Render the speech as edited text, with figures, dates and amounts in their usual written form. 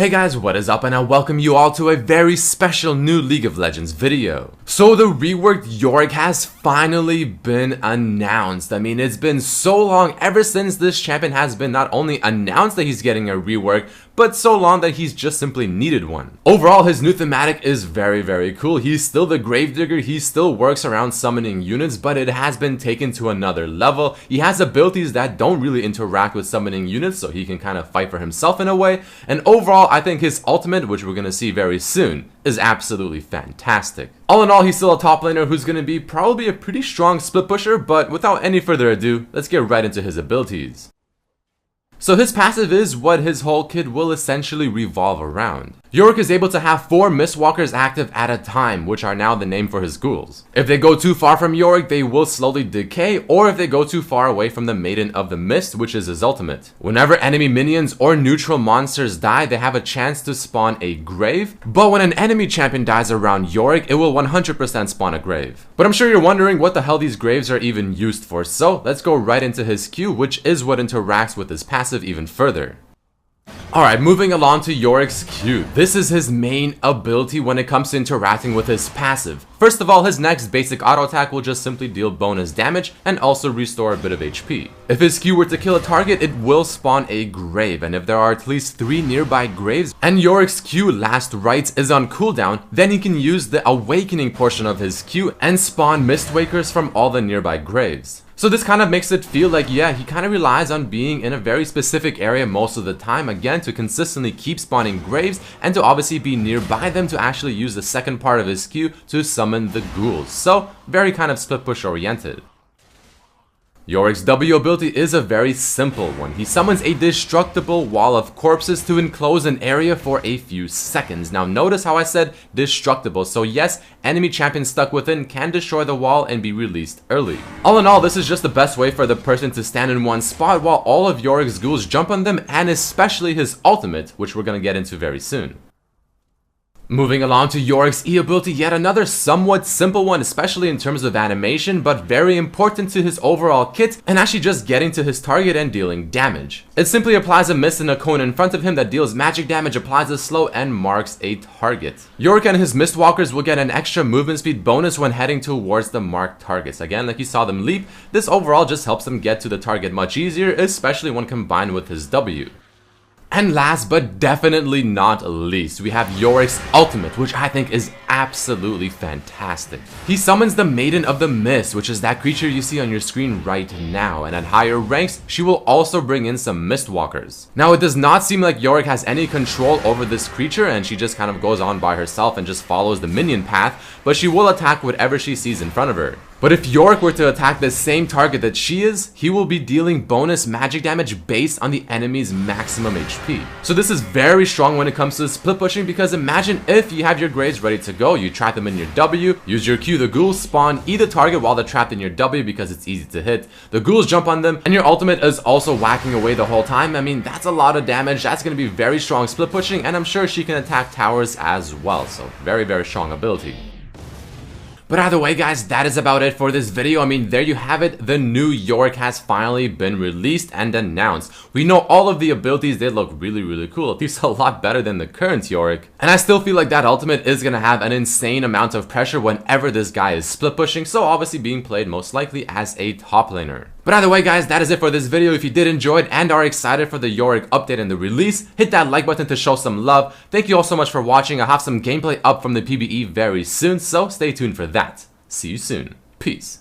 Hey guys, what is up, and I welcome you all to a very special new League of Legends video. So the reworked Yorick has finally been announced. I mean, it's been so long ever since this champion has been not only announced that he's getting a rework, but so long that he's just simply needed one. Overall, his new thematic is very cool. He's still the Gravedigger, he still works around summoning units, but it has been taken to another level. He has abilities that don't really interact with summoning units, so he can kind of fight for himself in a way. And overall, I think his ultimate, which we're going to see very soon, is absolutely fantastic. All in all, he's still a top laner who's going to be probably a pretty strong split pusher, but without any further ado, let's get right into his abilities. So his passive is what his whole kit will essentially revolve around. Yorick is able to have 4 Mistwalkers active at a time, which are now the name for his ghouls. If they go too far from Yorick, they will slowly decay, or if they go too far away from the Maiden of the Mist, which is his ultimate. Whenever enemy minions or neutral monsters die, they have a chance to spawn a grave, but when an enemy champion dies around Yorick, it will 100% spawn a grave. But I'm sure you're wondering what the hell these graves are even used for, so let's go right into his Q, which is what interacts with his passive even further. Alright, moving along to Yorick's Q. This is his main ability when it comes to interacting with his passive. First of all, his next basic auto attack will just simply deal bonus damage and also restore a bit of HP. If his Q were to kill a target, it will spawn a grave, and if there are at least 3 nearby graves and Yorick's Q Last Rites is on cooldown, then he can use the awakening portion of his Q and spawn Mistwakers from all the nearby graves. So this kind of makes it feel like, yeah, he kind of relies on being in a very specific area most of the time, again, to consistently keep spawning graves and to obviously be nearby them to actually use the second part of his Q to summon the ghouls. So very kind of split push oriented. Yorick's W ability is a very simple one. He summons a destructible wall of corpses to enclose an area for a few seconds. Now notice how I said destructible. So yes, enemy champions stuck within can destroy the wall and be released early. All in all, this is just the best way for the person to stand in one spot while all of Yorick's ghouls jump on them, and especially his ultimate, which we're going to get into very soon. Moving along to Yorick's E ability, yet another somewhat simple one, especially in terms of animation, but very important to his overall kit and actually just getting to his target and dealing damage. It simply applies a mist in a cone in front of him that deals magic damage, applies a slow, and marks a target. Yorick and his Mistwalkers will get an extra movement speed bonus when heading towards the marked targets. Again, like you saw them leap, this overall just helps them get to the target much easier, especially when combined with his W. And last but definitely not least, we have Yorick's ultimate, which I think is absolutely fantastic. He summons the Maiden of the Mist, which is that creature you see on your screen right now, and at higher ranks, she will also bring in some Mistwalkers. Now, it does not seem like Yorick has any control over this creature, and she just kind of goes on by herself and just follows the minion path, but she will attack whatever she sees in front of her. But if Yorick were to attack the same target that she is, he will be dealing bonus magic damage based on the enemy's maximum HP. So this is very strong when it comes to split pushing, because imagine if you have your graves ready to go, you trap them in your W, use your Q, the ghouls spawn, eat the target while they're trapped in your W because it's easy to hit, the ghouls jump on them, and your ultimate is also whacking away the whole time. I mean, that's a lot of damage, that's going to be very strong split pushing, and I'm sure she can attack towers as well, so very strong ability. But either way, guys, that is about it for this video. I mean, there you have it. The new Yorick has finally been released and announced. We know all of the abilities, they look really cool. At least a lot better than the current Yorick. And I still feel like that ultimate is going to have an insane amount of pressure whenever this guy is split pushing. So obviously being played most likely as a top laner. But either way, guys, that is it for this video. If you did enjoy it and are excited for the Yorick update and the release, hit that like button to show some love. Thank you all so much for watching. I'll have some gameplay up from the PBE very soon, so stay tuned for that. See you soon. Peace.